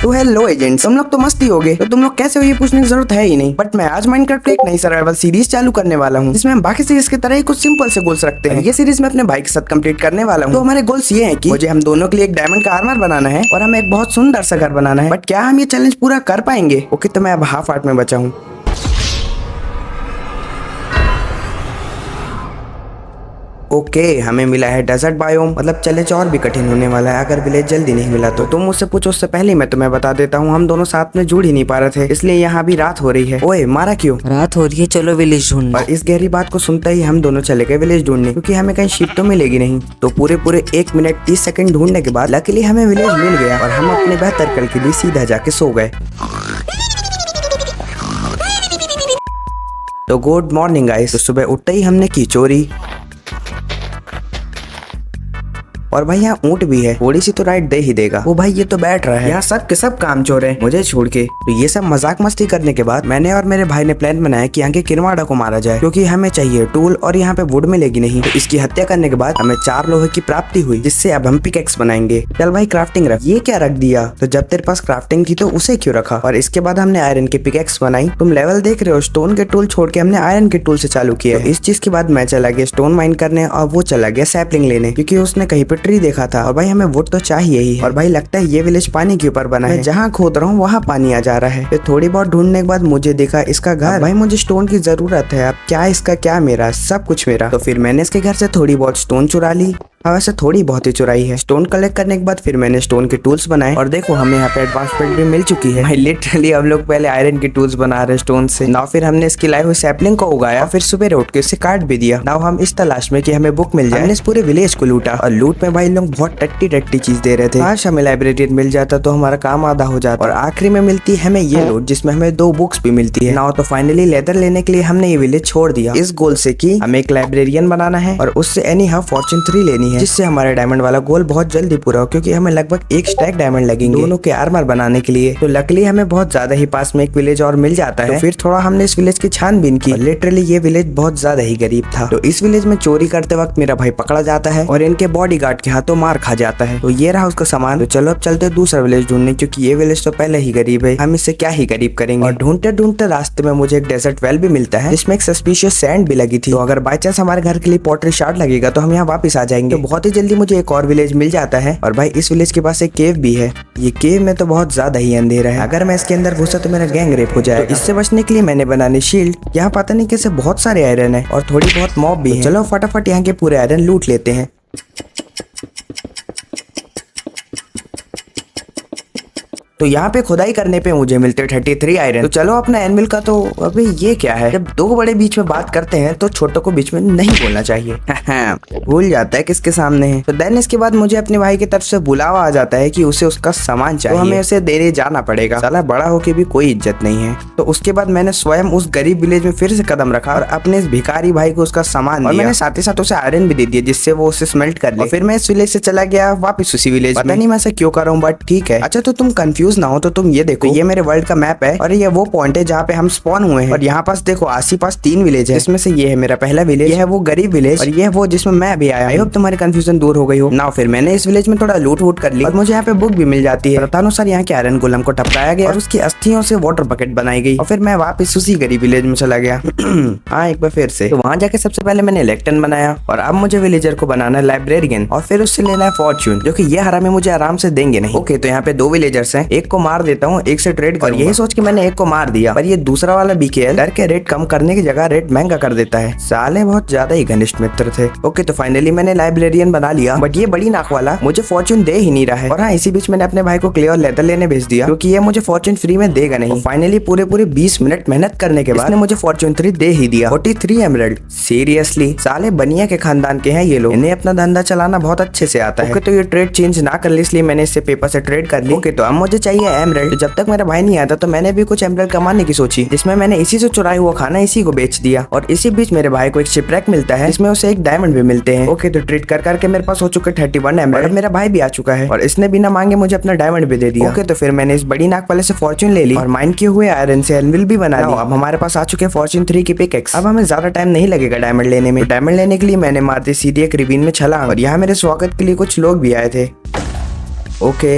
तो hello agent, तुम लोग तो मस्ती हो गए, तो तुम लोग कैसे हो ये पूछने की जरूरत है ही नहीं। बट मैं आज माइनक्राफ्ट एक नई सर्वाइवल सीरीज चालू करने वाला हूँ, जिसमें हम बाकी सीरीज की तरह ही कुछ सिंपल से गोल्स रखते हैं। ये सीरीज मैं अपने भाई के साथ कंप्लीट करने वाला हूँ। तो हमारे गोल्स ये हैं कि मुझे हम दोनों के लिए एक डायमंड का आर्मर बनाना है और हमें एक बहुत सुंदर सा घर बनाना है। बट क्या हम ये चैलेंज पूरा कर पाएंगे? ओके, तो मैं अब हाफ आर्ट में बचा हूँ। ओके, हमें मिला है डेजर्ट बायोम, मतलब चैलेंज और भी कठिन होने वाला है अगर विलेज जल्दी नहीं मिला तो। तुम मुझसे पूछो उससे पहले मैं तुम्हें बता देता हूँ, हम दोनों साथ में जुड़ ही नहीं पा रहे थे, इसलिए यहाँ भी रात हो रही है। ओए, मारा क्यों? रात हो रही है, चलो विलेज ढूंढने। और इस गहरी बात को सुनते ही हम दोनों चले गए विलेज ढूंढने, क्योंकि हमें कहीं शिप तो मिलेगी नहीं। तो पूरे 1 मिनट 30 सेकंड ढूंढने के बाद लकीली हमें विलेज मिल गया और हम अपने बेहतर कल के लिए सीधा जाके सो गए। तो गुड मॉर्निंग गाइस। तो सुबह उठते ही हमने की चोरी, और भाई यहाँ ऊँट भी है, थोड़ी सी तो राइट दे ही देगा। वो भाई ये तो बैठ रहा है। यहाँ सब के सब काम चोर है मुझे छोड़ के। तो ये सब मजाक मस्ती करने के बाद मैंने और मेरे भाई ने प्लान बनाया कि यहाँ के किरवाड़ा को मारा जाए, क्योंकि हमें चाहिए टूल और यहाँ पे वुड मिलेगी नहीं। तो इसकी हत्या करने के बाद हमें 4 लोहे की प्राप्ति हुई, जिससे अब हम पिकेक्स बनाएंगे। चल भाई क्राफ्टिंग रख। ये क्या रख दिया? तो जब तेरे पास क्राफ्टिंग थी तो उसे क्यों रखा? और इसके बाद हमने आयरन की पिकेक्स बनाई। तुम लेवल देख रहे हो, स्टोन के टूल छोड़ के हमने आयरन के टूल से चालू किया। इस चीज के बाद मैं चला गया स्टोन माइन करने और वो चला गया सैपलिंग लेने, क्योंकि उसने कहीं पे ट्री देखा था। और भाई हमें वुड तो चाहिए ही। और भाई लगता है ये विलेज पानी के ऊपर बना है, जहाँ खोद रहा हूँ वहाँ पानी आ जा रहा है। फिर थोड़ी बहुत ढूंढने के बाद मुझे देखा इसका घर। भाई मुझे स्टोन की जरूरत है, अब क्या इसका क्या मेरा, सब कुछ मेरा। तो फिर मैंने इसके घर से थोड़ी बहुत स्टोन चुरा ली। वैसे थोड़ी बहुत ही चुराई है। स्टोन कलेक्ट करने के बाद फिर मैंने स्टोन के टूल्स बनाए, और देखो हमें यहाँ पे एडवांस बिल्ड भी मिल चुकी है। भाई लिटरली हम लोग पहले आयरन के टूल्स बना रहे स्टोन से। नाउ फिर हमने इसकी लाई हुई सैपलिंग को उगाया, फिर सुबह उठ के इसे काट भी दिया। नाउ हम इस तलाश में कि हमें बुक मिल जाए। हमने इस पूरे विलेज को लूटा, और लूट में भाई लोग बहुत टट्टी चीज दे रहे थे। आज हमें लाइब्रेरियन मिल जाता तो हमारा काम आधा हो जाता। और आखिरी में मिलती है हमें ये लूट, जिसमें हमें 2 बुक्स भी मिलती है। नाउ तो फाइनली लेदर लेने के लिए हमने ये विलेज छोड़ दिया, इस गोल से कि हमें एक लाइब्रेरियन बनाना है और उससे एनी हाउ फॉर्चून 3 लेनी है, जिससे हमारे डायमंड वाला गोल बहुत जल्दी पूरा हो, क्योंकि हमें लगभग 1 स्टैक डायमंड लगेंगे दोनों के आर्मर बनाने के लिए। तो लकीली हमें बहुत ज्यादा ही पास में एक विलेज और मिल जाता है। तो फिर थोड़ा हमने इस विलेज की छानबीन की। लिटरली ये विलेज बहुत ज्यादा ही गरीब था। तो इस विलेज में चोरी करते वक्त मेरा भाई पकड़ा जाता है और इनके बॉडीगार्ड के हाथों मार खा जाता है। तो ये रहा उसका सामान। तो चलो अब चलते दूसरा विलेज ढूंढने, क्योंकि ये विलेज तो पहले ही गरीब है, हम इससे क्या ही गरीब करेंगे। और ढूंढते ढूंढते रास्ते में मुझे एक डेजर्ट वेल भी मिलता है, जिसमें एक सस्पिशियस सैंड भी लगी थी। तो अगर बाय चांस हमारे घर के लिए पॉटरी शार्ड लगेगा तो हम यहाँ वापस आ जाएंगे। तो बहुत ही जल्दी मुझे एक और विलेज मिल जाता है। और भाई इस विलेज के पास एक केव भी है। ये केव में तो बहुत ज्यादा ही अंधेरा है, अगर मैं इसके अंदर घुसा तो मेरा गैंग रेप हो जाएगा। तो इससे बचने के लिए मैंने बनानी शील्ड। यहाँ पता नहीं कैसे बहुत सारे आयरन है और थोड़ी बहुत मॉब भी है। चलो फटाफट यहाँ के पूरे आयरन लूट लेते हैं। तो यहाँ पे खुदाई करने पे मुझे मिलते 33 आयरन। तो चलो अपना एनविल का। तो अबे ये क्या है? जब 2 बड़े बीच में बात करते हैं तो छोटों को बीच में नहीं बोलना चाहिए। भूल जाता है किसके सामने है। तो देन इसके बाद मुझे अपने भाई की तरफ से बुलावा आ जाता है कि उसे उसका सामान चाहिए। तो हमें उसे देने जाना पड़ेगा। साला बड़ा होके भी कोई इज्जत नहीं है। तो उसके बाद मैंने स्वयं उस गरीब विलेज में फिर से कदम रखा और अपने इस भिखारी भाई को उसका सामान दिया। और मैंने साथ ही साथ उसे आयरन भी दे दिया, जिससे वो उसे स्मेल्ट कर ले। फिर मैं इस विलेज से चला गया वापिस उसी विलेज। पता नहीं मैं ऐसा क्यों कर रहा हूँ, बट ठीक है। अच्छा, तो तुम कंफ्यूज ना हो तो तुम ये देखो, ये मेरे वर्ल्ड का मैप है और ये वो पॉइंट है जहाँ पे हम स्पॉन हुए हैं। और यहाँ पास देखो आस-पास 3 विलेज है, जिसमें से ये है मेरा पहला विलेज, ये है वो गरीब विलेज, और ये है वो जिसमें मैं अभी आया। आई होप तुम्हारी कंफ्यूजन दूर हो गई हो। नाउ फिर मैंने इस विलेज में थोड़ा लूट वूट कर ली और मुझे यहाँ पे बुक भी मिल जाती है। अनुसार यहाँ के आयरन गोलम को टपकाया गया और उसकी अस्थियों से वाटर बकेट बनाई गई। और फिर मैं वापस उसी गरीब विलेज में चला गया। हाँ, एक बार फिर से। तो वहाँ जाके सबसे पहले मैंने इलेक्ट्रन बनाया और अब मुझे विलेजर को बनाना है लाइब्रेरियन, और फिर उससे लेना है फॉर्च्यून, जो कि ये हरामी मुझे आराम से देंगे नहीं। ओके, तो यहाँ पे 2 विलेजर्स हैं, एक को मार देता हूँ, एक से ट्रेड। और यही सोच के मैंने एक को मार दिया, पर ये दूसरा वाला बीकेएल डर के रेट कम करने की जगह रेट महंगा कर देता है। साले बहुत ज्यादा ही घनिष्ठ मित्र थे। ओके, तो फाइनली मैंने लाइब्रेरियन बना लिया, बट ये बड़ी नाक वाला मुझे फॉर्च्यून दे ही नहीं रहा है। और हाँ, इसी बीच मैंने अपने भाई को क्ले और लेदर लेने भेज दिया, क्योंकि ये मुझे फॉर्च्यून फ्री में देगा नहीं। फाइनली पूरे 20 मिनट मेहनत करने के बाद इसने मुझे फॉर्च्यून 3 दे ही दिया। 43 एमराल्ड। सीरियसली, साले बनिया के खानदान के हैं ये लोग, इन्हें अपना धंधा चलाना बहुत अच्छे से आता है। ओके, तो ये ट्रेड चेंज ना कर ली, इसलिए मैंने इससे पेपर से ट्रेड कर ली। ओके, तो अब मुझे चाहिए एमराल्ड। तो जब तक मेरा भाई नहीं आता तो मैंने भी कुछ एमराल्ड कमाने की सोची, जिसमें मैंने इसी से चुराया हुआ खाना इसी को बेच दिया। और इसी बीच मेरे भाई को एक शिपरेक मिलता है, जिसमें उसे एक डायमंड भी मिलते हैं। ओके, तो ट्रेड कर करके मेरे पास हो चुके 31 एमराल्ड। मेरा भाई भी आ चुका है और इसने बिना मांगे मुझे अपना डायमंड भी दे दिया। ओके, तो फिर मैंने इस बड़ी नाक वाले से फॉर्च्यून ले ली और माइन किए हुए आयरन से एनविल भी बना ली। अब हमारे पास आ चुके फॉर्च्यून 3 की पिकेक्स। अब हमें ज्यादा टाइम नहीं लगेगा डायमंड लेने में। डायमंड लेने के लिए मैंने मार दी सीधी एक रिवीन में छलांग, और यहाँ मेरे स्वागत के लिए कुछ लोग भी आए थे। ओके,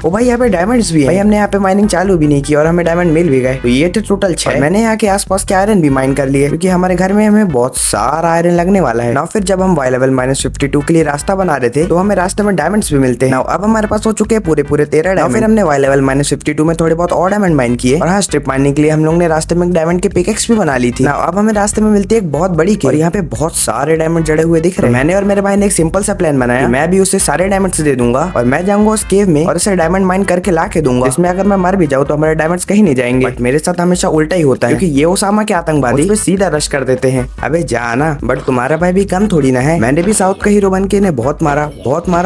ओ भाई यहाँ पे डायमंड्स भी है। भाई हमने यहाँ पे माइनिंग चालू भी नहीं की और हमें डायमंड मिल भी गए, तो ये थे टोटल 6। मैंने यहाँ के आसपास के आयरन भी माइन कर लिए क्योंकि हमारे घर में हमें बहुत सारा आयरन लगने वाला है ना। फिर जब हम वाई लेवल -52 के लिए रास्ता बना रहे थे तो हमें रास्ते में डायमंड्स भी मिलते हैं ना। अब हमारे पास हो चुके हैं पूरे 13 डायमंड। फिर हमने वाई लेवल -52 में थोड़े बहुत और डायमंड माइन किए और हाँ, स्ट्रिप माइनिंग के लिए हम लोग ने रास्ते में डायमंड के पिकेक्स भी बना ली थी ना। अब हमें रास्ते में मिलती है एक बहुत बड़ी केव और यहाँ पे बहुत सारे डायमंड जड़े हुए दिख रहे हैं। मैंने और मेरे भाई ने एक सिंपल सा प्लान बनाया, मैं भी उसे सारे डायमंड्स दे दूंगा और मैं जाऊंगा उस केव में और उसे डायमंड माइन करके ला के दूंगा, जिसमें अगर मैं मर भी जाऊँ तो हमारे डायमंड्स कहीं नहीं जाएंगे। बट मेरे साथ हमेशा उल्टा ही होता है क्योंकि ये ओसामा के आतंकवादी सीधा रश कर देते हैं। अबे जाना, बट तुम्हारा भाई भी कम थोड़ी ना है। मैंने भी साउथ का हीरो बन के इन्हें बहुत मारा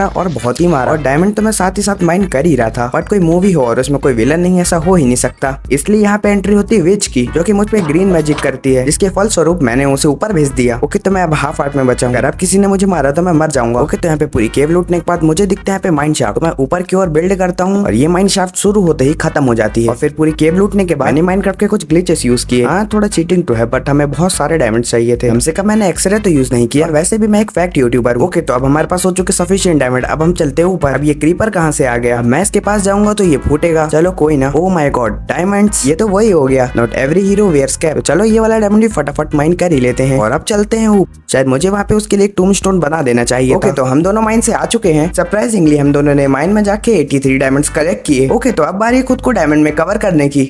और बहुत ही मारा और डायमंड तो मैं साथ ही साथ माइन कर ही रहा था। बट कोई मूवी हो और उसमें कोई विलन नहीं, ऐसा हो ही नहीं सकता। इसलिए यहाँ पे एंट्री होती है विच की, जो कि मुझ पे ग्रीन मैजिक करती है, जिसके फलस्वरूप मैंने उसे ऊपर भेज दिया। ओके, तो मैं अब हाफ हार्ट में बचा हूं। अगर अब किसी ने मुझे मारा तो मैं मर जाऊंगा। ओके, तो यहाँ पे पूरी केव लूटने के बाद मुझे दिखते हैं यहाँ पे माइन शाफ्ट, तो मैं ऊपर की ओर बिल्ड करता हूँ और ये माइन शाफ्ट शुरू होते ही खत्म हो जाती है। और फिर पूरी केव लूटने के बाद मैंने माइनक्राफ्ट के कुछ ग्लिचेस यूज किए। हाँ, थोड़ा चीटिंग तो है, बट हमें बहुत सारे डायमंड चाहिए थे। हमसे कब मैंने एक्सरे तो यूज नहीं किया, वैसे भी मैं एक फैक्ट यूट्यूबर हूँ। ओके, तो अब हमारे पास हो चुके सफिशिएंट डायमंड। अब हम चलते हैं ऊपर। अब ये क्रीपर कहाँ से आ गया? मैं इसके पास जाऊंगा तो ये फूटेगा। चलो कोई ना। ओ माय गॉड, डायमंड्स, ये तो वही हो गया। Not every hero wears cape. चलो ये वाला डायमंड भी फटाफट माइन कर ही लेते हैं और अब चलते हैं ऊपर। शायद मुझे वहाँ पे उसके लिए एक टूमस्टोन बना देना चाहिए। ओके, तो हम दोनों माइन से आ चुके हैं। सरप्राइजिंगली हम दोनों ने माइन में जाके 83 डायमंड्स कलेक्ट किए। ओके, तो अब बारी खुद को डायमंड में कवर करने की।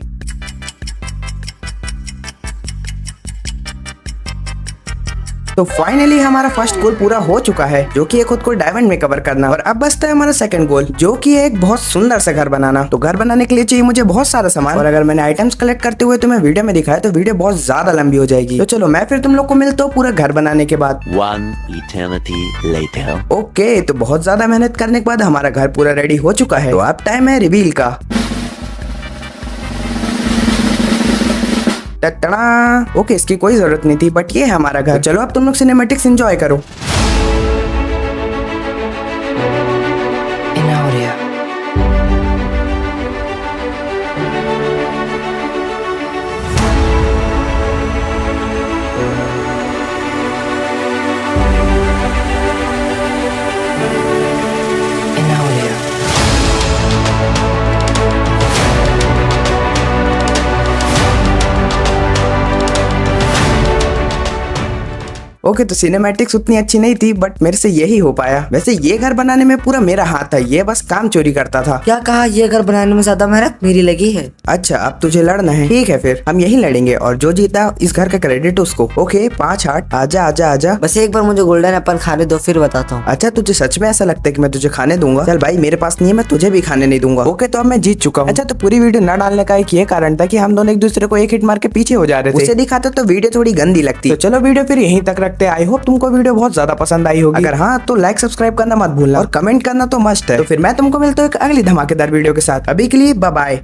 तो फाइनली हमारा फर्स्ट गोल पूरा हो चुका है, जो कि है खुद को डायमंड में कवर करना। और अब बचता है हमारा सेकंड गोल, जो कि है एक बहुत सुंदर सा घर बनाना। तो घर बनाने के लिए चाहिए मुझे बहुत सारा सामान, और अगर मैंने आइटम्स कलेक्ट करते हुए तुम्हें वीडियो में दिखाया तो वीडियो बहुत ज्यादा लंबी हो जाएगी। तो चलो मैं फिर तुम लोग को मिलता हूँ पूरा घर बनाने के बाद। One eternity later. ओके, तो बहुत ज्यादा मेहनत करने के बाद हमारा घर पूरा रेडी हो चुका है। तो अब टाइम है रिवील का। टटड़ा। ओके, इसकी कोई जरूरत नहीं थी, बट ये है हमारा घर। चलो अब तुम लोग सिनेमैटिक्स एंजॉय करो। ओके, तो सिनेमैटिक्स उतनी अच्छी नहीं थी, बट मेरे से यही हो पाया। वैसे ये घर बनाने में पूरा मेरा हाथ है, ये बस काम चोरी करता था। क्या कहा? ये घर बनाने में ज्यादा मेहनत मेरी लगी है। अच्छा, अब तुझे लड़ना है? ठीक है, फिर हम यही लड़ेंगे और जो जीता इस घर का क्रेडिट उसको। Okay, 5 heart. आजा आजा आजा। बस एक बार मुझे गोल्डन एप्पल खाने दो, फिर बताता हूँ। अच्छा, तुझे सच में ऐसा लगता है कि मैं तुझे खाने दूंगा? चल भाई, मेरे पास नहीं है, मैं तुझे भी खाने नहीं दूंगा। ओके, तो अब मैं जीत चुका हूँ। अच्छा, तो पूरी वीडियो न डालने का एक ये कारण था कि हम दोनों एक दूसरे को एक हिट मार के पीछे हो जा रहे थे। उसे दिखाते तो वीडियो थोड़ी गंदी लगती। तो चलो वीडियो फिर यहीं तक रखते हैं। आई होप तुमको वीडियो बहुत ज्यादा पसंद आई होगी। अगर हाँ, तो लाइक सब्सक्राइब करना मत भूलना और कमेंट करना तो मस्ट है। तो फिर मैं तुमको मिलता हूँ एक अगली धमाकेदार वीडियो के साथ। अभी के लिए बाय बाय।